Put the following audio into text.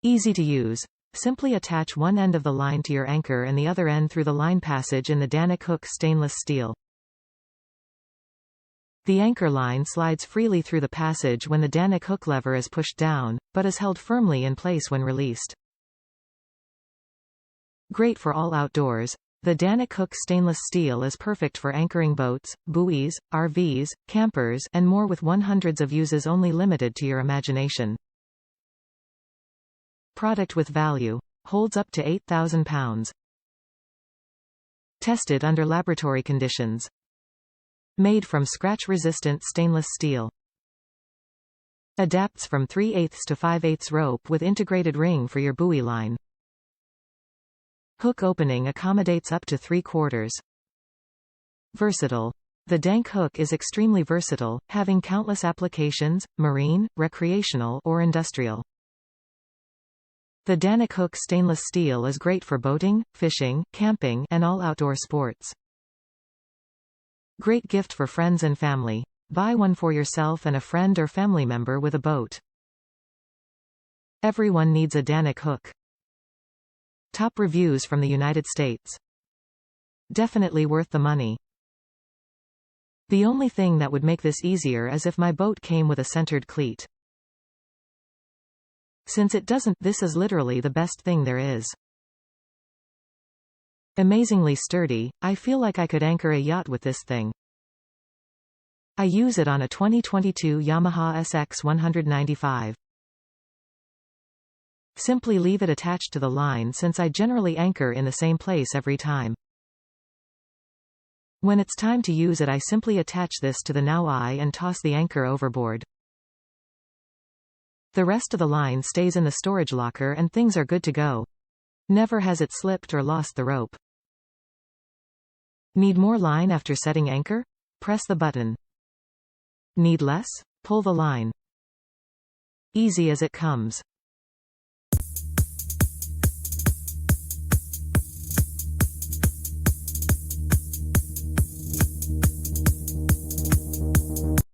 Easy to use. Simply attach one end of the line to your anchor and the other end through the line passage in the Danik Hook Stainless Steel. The anchor line slides freely through the passage when the Danik hook lever is pushed down, but is held firmly in place when released. Great for all outdoors. The Danik Hook Stainless Steel is perfect for anchoring boats, buoys, RVs, campers, and more, with hundreds of uses only limited to your imagination. Product with value. Holds up to 8,000 pounds. Tested under laboratory conditions. Made from scratch-resistant stainless steel. Adapts from 3/8 to 5/8 rope with integrated ring for your buoy line. Hook opening accommodates up to 3/4. Versatile. The Dank Hook is extremely versatile, having countless applications, marine, recreational, or industrial. The Danik Hook Stainless Steel is great for boating, fishing, camping, and all outdoor sports. Great gift for friends and family. Buy one for yourself and a friend or family member with a boat. Everyone needs a Danik hook. Top reviews from the United States. Definitely worth the money. The only thing that would make this easier is if my boat came with a centered cleat. Since it doesn't, this is literally the best thing there is. Amazingly sturdy. I feel like I could anchor a yacht with this thing. I use it on a 2022 Yamaha SX 195. Simply leave it attached to the line since I generally anchor in the same place every time. When it's time to use it, I simply attach this to the now eye and toss the anchor overboard. The rest of the line stays in the storage locker and things are good to go. Never has it slipped or lost the rope. Need more line after setting anchor? Press the button. Need less? Pull the line. Easy as it comes.